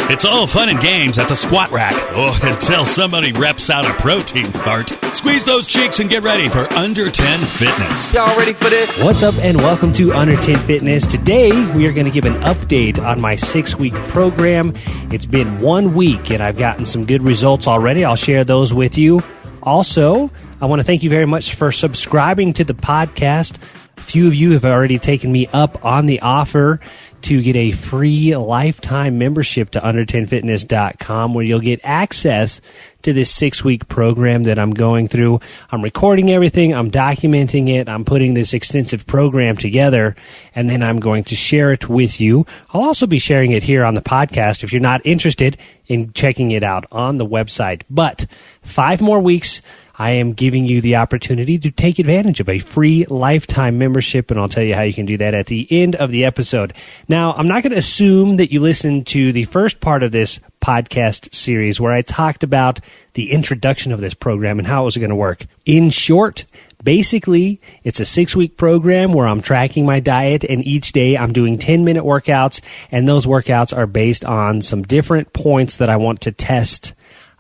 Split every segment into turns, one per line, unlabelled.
It's all fun and games at the Squat Rack. Oh, until somebody reps out a protein fart. Squeeze those cheeks and get ready for Under 10 Fitness.
Y'all ready for this?
What's up and welcome to Under 10 Fitness. Today we are going to give an update on my 6-week program. It's been 1 week and I've gotten some good results already. I'll share those with you. Also, I want to thank you very much for subscribing to the podcast. A few of you have already taken me up on the offer to get a free lifetime membership to under10fitness.com where you'll get access to this 6-week program that I'm going through. I'm recording everything. I'm documenting it. I'm putting this extensive program together, and then I'm going to share it with you. I'll also be sharing it here on the podcast if you're not interested in checking it out on the website. But 5 more weeks, I am giving you the opportunity to take advantage of a free lifetime membership, and I'll tell you how you can do that at the end of the episode. Now, I'm not going to assume that you listened to the first part of this podcast series where I talked about the introduction of this program and how it was going to work. In short, basically, it's a 6-week program where I'm tracking my diet, and each day I'm doing 10-minute workouts, and those workouts are based on some different points that I want to test.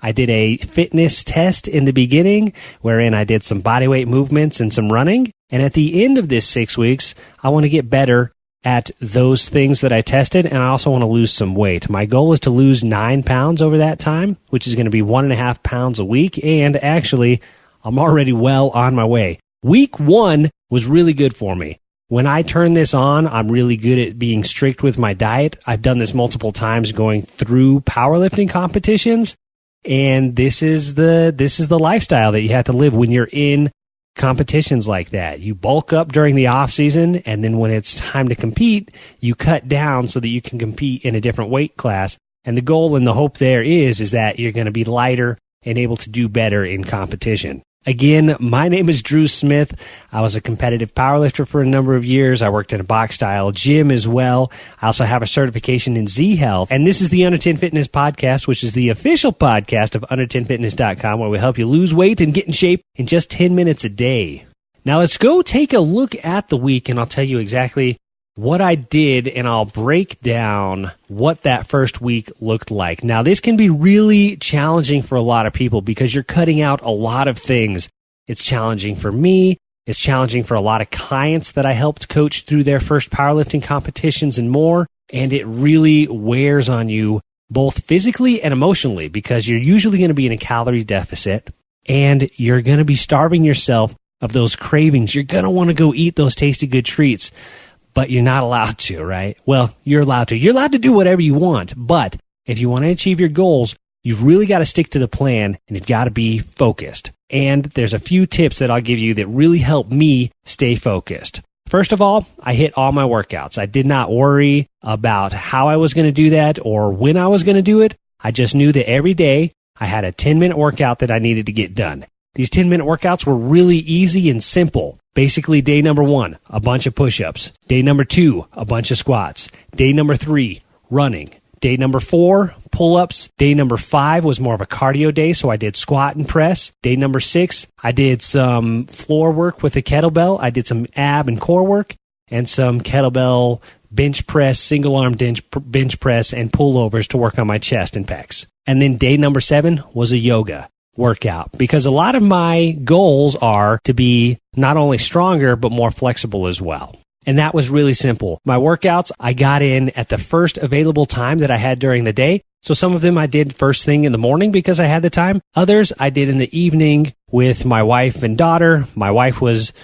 I did a fitness test in the beginning wherein I did some bodyweight movements and some running. And at the end of this 6 weeks, I want to get better at those things that I tested, and I also want to lose some weight. My goal is to lose 9 pounds over that time, which is going to be 1.5 pounds a week. And actually, I'm already well on my way. Week 1 was really good for me. When I turn this on, I'm really good at being strict with my diet. I've done this multiple times going through powerlifting competitions. And this is the lifestyle that you have to live when you're in competitions like that. You bulk up during the off season, and then when it's time to compete, you cut down so that you can compete in a different weight class. And the goal and the hope there is that you're going to be lighter and able to do better in competition. Again, my name is Drew Smith. I was a competitive powerlifter for a number of years. I worked in a box-style gym as well. I also have a certification in Z Health. And this is the Under 10 Fitness podcast, which is the official podcast of under10fitness.com, where we help you lose weight and get in shape in just 10 minutes a day. Now let's go take a look at the week, and I'll tell you exactly what I did, and I'll break down what that first week looked like. Now, this can be really challenging for a lot of people because you're cutting out a lot of things. It's challenging for me. It's challenging for a lot of clients that I helped coach through their first powerlifting competitions and more. And it really wears on you both physically and emotionally because you're usually going to be in a calorie deficit and you're going to be starving yourself of those cravings. You're going to want to go eat those tasty good treats. But you're not allowed to, right? Well, you're allowed to. You're allowed to do whatever you want. But if you want to achieve your goals, you've really got to stick to the plan and you've got to be focused. And there's a few tips that I'll give you that really help me stay focused. First of all, I hit all my workouts. I did not worry about how I was going to do that or when I was going to do it. I just knew that every day I had a 10-minute workout that I needed to get done. These 10-minute workouts were really easy and simple. Basically, day number 1, a bunch of push-ups. Day number 2, a bunch of squats. Day number 3, running. Day number 4, pull-ups. Day number 5 was more of a cardio day, so I did squat and press. Day number 6, I did some floor work with a kettlebell. I did some ab and core work and some kettlebell bench press, single-arm bench press, and pullovers to work on my chest and pecs. And then day number 7 was a yoga workout because a lot of my goals are to be not only stronger but more flexible as well. And that was really simple. My workouts, I got in at the first available time that I had during the day. So some of them I did first thing in the morning because I had the time. Others I did in the evening with my wife and daughter. My wife was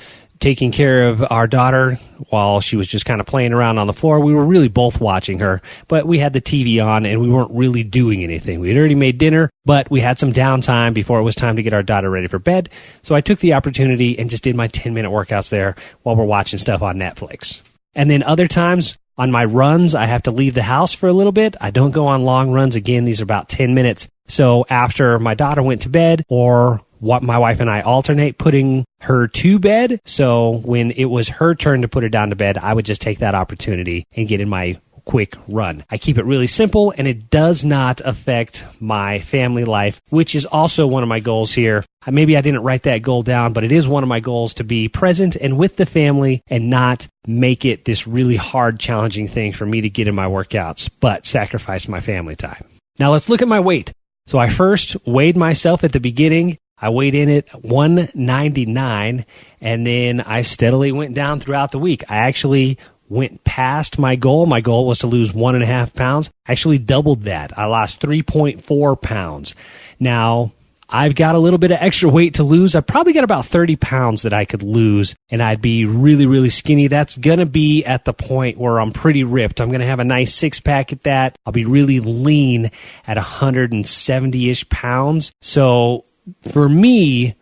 taking care of our daughter while she was just kind of playing around on the floor. We were really both watching her, but we had the TV on and we weren't really doing anything. We had already made dinner, but we had some downtime before it was time to get our daughter ready for bed. So I took the opportunity and just did my 10-minute workouts there while we're watching stuff on Netflix. And then other times on my runs, I have to leave the house for a little bit. I don't go on long runs. Again, these are about 10 minutes. So after my daughter went to bed, or what my wife and I alternate putting her to bed. So when it was her turn to put her down to bed, I would just take that opportunity and get in my quick run. I keep it really simple, and it does not affect my family life, which is also one of my goals here. Maybe I didn't write that goal down, but it is one of my goals to be present and with the family and not make it this really hard, challenging thing for me to get in my workouts, but sacrifice my family time. Now let's look at my weight. So I first weighed myself at the beginning. I weighed in at 199, and then I steadily went down throughout the week. I actually went past my goal. My goal was to lose 1.5 pounds. I actually doubled that. I lost 3.4 pounds. Now, I've got a little bit of extra weight to lose. I've probably got about 30 pounds that I could lose, and I'd be really, really skinny. That's going to be at the point where I'm pretty ripped. I'm going to have a nice six-pack at that. I'll be really lean at 170-ish pounds. So for me,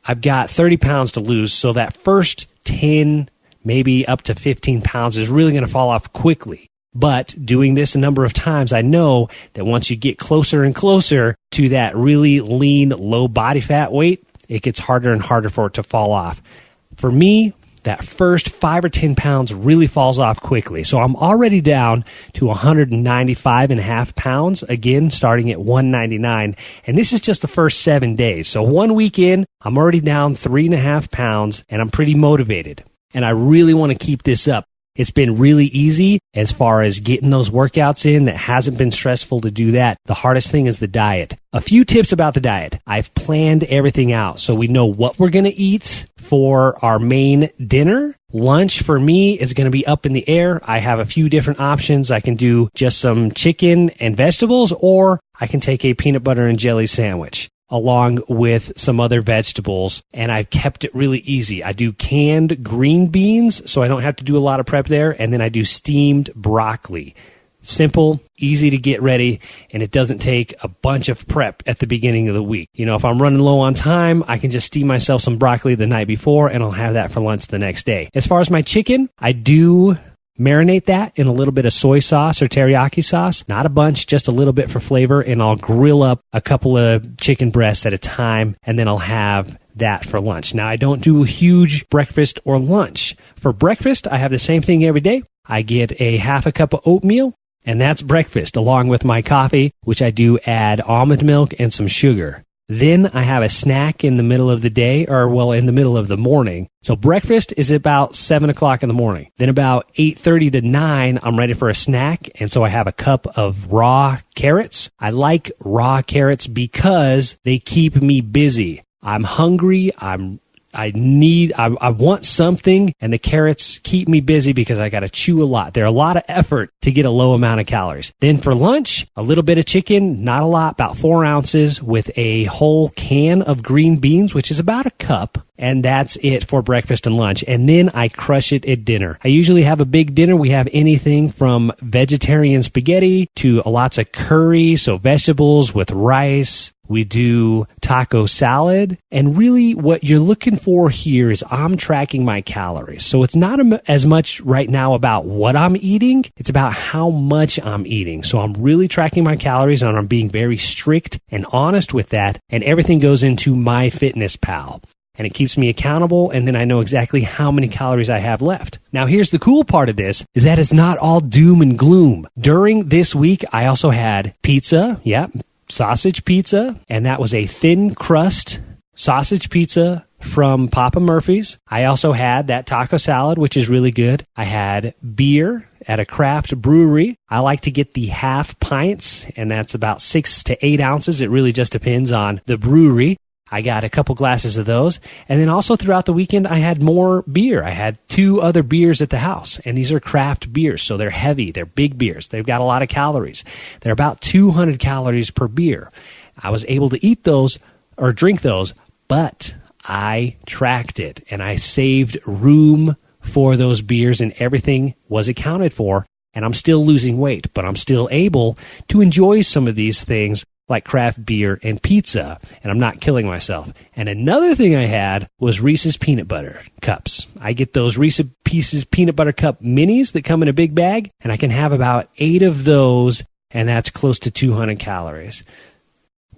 I've got 30 pounds to lose. So that first 10, maybe up to 15 pounds is really going to fall off quickly. But doing this a number of times, I know that once you get closer and closer to that really lean, low body fat weight, it gets harder and harder for it to fall off. For me, that first 5 or 10 pounds really falls off quickly. So I'm already down to 195.5 pounds, again, starting at 199. And this is just the first 7 days. So 1 week in, I'm already down 3.5 pounds, and I'm pretty motivated. And I really want to keep this up. It's been really easy as far as getting those workouts in. That hasn't been stressful to do that. The hardest thing is the diet. A few tips about the diet. I've planned everything out so we know what we're going to eat for our main dinner. Lunch for me is going to be up in the air. I have a few different options. I can do just some chicken and vegetables, or I can take a peanut butter and jelly sandwich along with some other vegetables, and I've kept it really easy. I do canned green beans, so I don't have to do a lot of prep there, and then I do steamed broccoli. Simple, easy to get ready, and it doesn't take a bunch of prep at the beginning of the week. You know, if I'm running low on time, I can just steam myself some broccoli the night before, and I'll have that for lunch the next day. As far as my chicken, I do marinate that in a little bit of soy sauce or teriyaki sauce. Not a bunch, just a little bit for flavor, and I'll grill up a couple of chicken breasts at a time, and then I'll have that for lunch. Now, I don't do a huge breakfast or lunch. For breakfast, I have the same thing every day. I get a half a cup of oatmeal, and that's breakfast, along with my coffee, which I do add almond milk and some sugar. Then I have a snack in the middle of the day, in the middle of the morning. So breakfast is about 7 o'clock in the morning. Then about 8:30 to 9, I'm ready for a snack. And so I have a cup of raw carrots. I like raw carrots because they keep me busy. I'm hungry. I want something, and the carrots keep me busy because I got to chew a lot. They're a lot of effort to get a low amount of calories. Then for lunch, a little bit of chicken, not a lot, about 4 ounces with a whole can of green beans, which is about a cup. And that's it for breakfast and lunch. And then I crush it at dinner. I usually have a big dinner. We have anything from vegetarian spaghetti to lots of curry, so vegetables with rice. We do taco salad. And really what you're looking for here is I'm tracking my calories. So it's not as much right now about what I'm eating. It's about how much I'm eating. So I'm really tracking my calories, and I'm being very strict and honest with that. And everything goes into MyFitnessPal. And it keeps me accountable, and then I know exactly how many calories I have left. Now, here's the cool part of this, is that it's not all doom and gloom. During this week, I also had pizza, sausage pizza, and that was a thin crust sausage pizza from Papa Murphy's. I also had that taco salad, which is really good. I had beer at a craft brewery. I like to get the half pints, and that's about 6 to 8 ounces. It really just depends on the brewery. I got a couple glasses of those. And then also throughout the weekend, I had more beer. I had 2 other beers at the house. And these are craft beers, so they're heavy. They're big beers. They've got a lot of calories. They're about 200 calories per beer. I was able to eat those or drink those, but I tracked it. And I saved room for those beers, and everything was accounted for. And I'm still losing weight, but I'm still able to enjoy some of these things like craft beer and pizza, and I'm not killing myself. And another thing I had was Reese's peanut butter cups. I get those Reese's Pieces peanut butter cup minis that come in a big bag, and I can have about 8 of those, and that's close to 200 calories.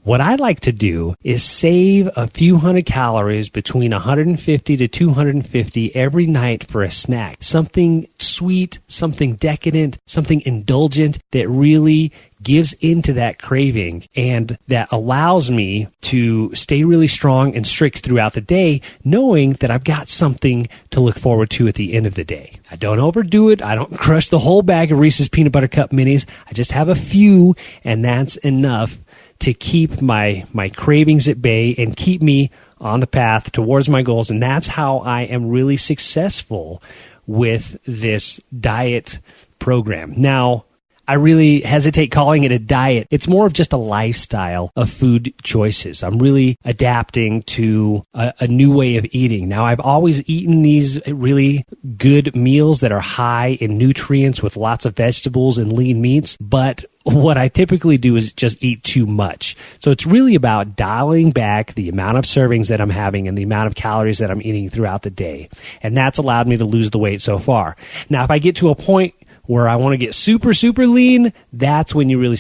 What I like to do is save a few hundred calories, between 150 to 250 every night for a snack. Something sweet, something decadent, something indulgent that really gives into that craving and that allows me to stay really strong and strict throughout the day, knowing that I've got something to look forward to at the end of the day. I don't overdo it. I don't crush the whole bag of Reese's Peanut Butter Cup Minis. I just have a few, and that's enough to keep my cravings at bay and keep me on the path towards my goals. And that's how I am really successful with this diet program. Now, I really hesitate calling it a diet. It's more of just a lifestyle of food choices. I'm really adapting to a new way of eating. Now, I've always eaten these really good meals that are high in nutrients with lots of vegetables and lean meats, but what I typically do is just eat too much. So it's really about dialing back the amount of servings that I'm having and the amount of calories that I'm eating throughout the day. And that's allowed me to lose the weight so far. Now, if I get to a point where I want to get super, super lean, that's when you really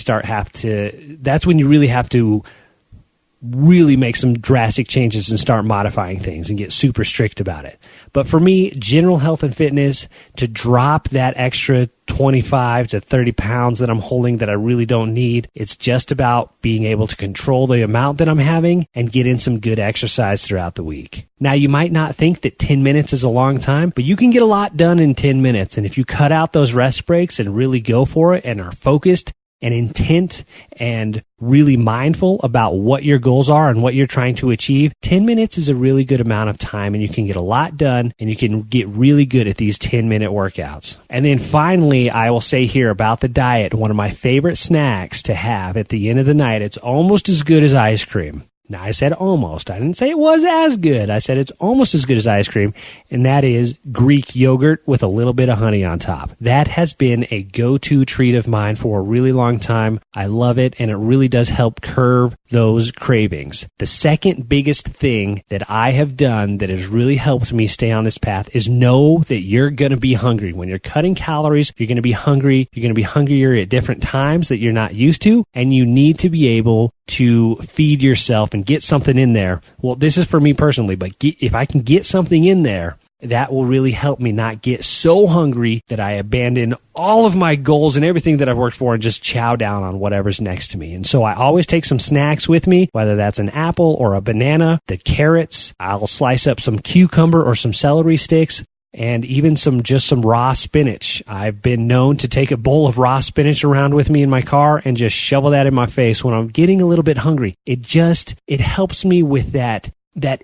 have to really make some drastic changes and start modifying things and get super strict about it. But for me, general health and fitness, to drop that extra 25 to 30 pounds that I'm holding that I really don't need, it's just about being able to control the amount that I'm having and get in some good exercise throughout the week. Now, you might not think that 10 minutes is a long time, but you can get a lot done in 10 minutes. And if you cut out those rest breaks and really go for it and are focused and intent and really mindful about what your goals are and what you're trying to achieve, 10 minutes is a really good amount of time, and you can get a lot done, and you can get really good at these 10-minute workouts. And then finally, I will say here about the diet, one of my favorite snacks to have at the end of the night, it's almost as good as ice cream. Now, I said almost. I didn't say it was as good. I said it's almost as good as ice cream, and that is Greek yogurt with a little bit of honey on top. That has been a go-to treat of mine for a really long time. I love it, and it really does help curb those cravings. The second biggest thing that I have done that has really helped me stay on this path is know that you're going to be hungry. When you're cutting calories, you're going to be hungry. You're going to be hungrier at different times that you're not used to, and you need to be able to feed yourself and get something in there. Well, this is for me personally, but if I can get something in there, that will really help me not get so hungry that I abandon all of my goals and everything that I've worked for and just chow down on whatever's next to me. And so I always take some snacks with me, whether that's an apple or a banana, the carrots. I'll slice up some cucumber or some celery sticks, and even some raw spinach. I've been known to take a bowl of raw spinach around with me in my car and just shovel that in my face when I'm getting a little bit hungry. It helps me with that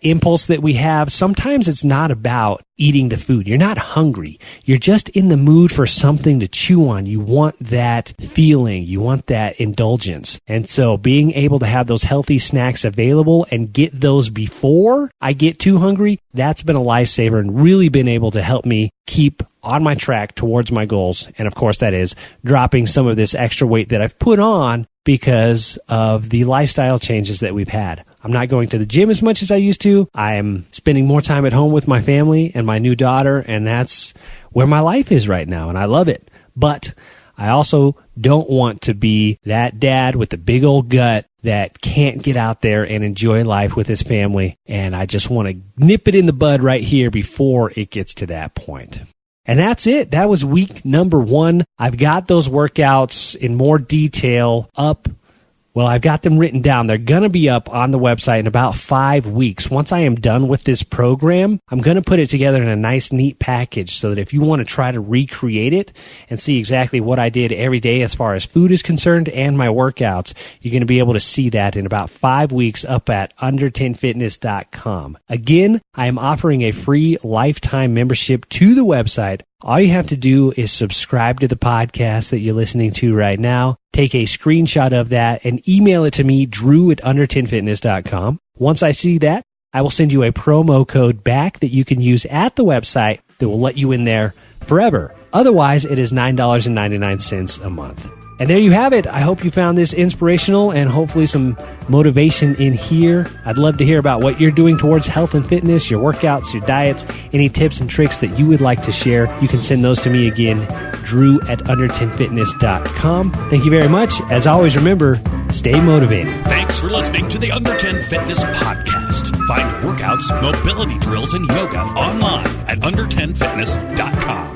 impulse that we have. Sometimes it's not about eating the food. You're not hungry. You're just in the mood for something to chew on. You want that feeling. You want that indulgence. And so being able to have those healthy snacks available and get those before I get too hungry, that's been a lifesaver and really been able to help me keep on my track towards my goals. And of course, that is dropping some of this extra weight that I've put on because of the lifestyle changes that we've had. I'm not going to the gym as much as I used to. I am spending more time at home with my family and my new daughter, and that's where my life is right now, and I love it. But I also don't want to be that dad with the big old gut that can't get out there and enjoy life with his family, and I just want to nip it in the bud right here before it gets to that point. And that's it. That was week number 1. I've got those workouts in more detail up. Well, I've got them written down. They're going to be up on the website in about 5 weeks. Once I am done with this program, I'm going to put it together in a nice, neat package so that if you want to try to recreate it and see exactly what I did every day as far as food is concerned and my workouts, you're going to be able to see that in about 5 weeks up at under10fitness.com. Again, I am offering a free lifetime membership to the website. All you have to do is subscribe to the podcast that you're listening to right now, take a screenshot of that, and email it to me, drew@under10fitness.com. Once I see that, I will send you a promo code back that you can use at the website that will let you in there forever. Otherwise, it is $9.99 a month. And there you have it. I hope you found this inspirational and hopefully some motivation in here. I'd love to hear about what you're doing towards health and fitness, your workouts, your diets, any tips and tricks that you would like to share. You can send those to me again, drew@under10fitness.com. Thank you very much. As always, remember, stay motivated.
Thanks for listening to the Under 10 Fitness Podcast. Find workouts, mobility drills, and yoga online at under10fitness.com.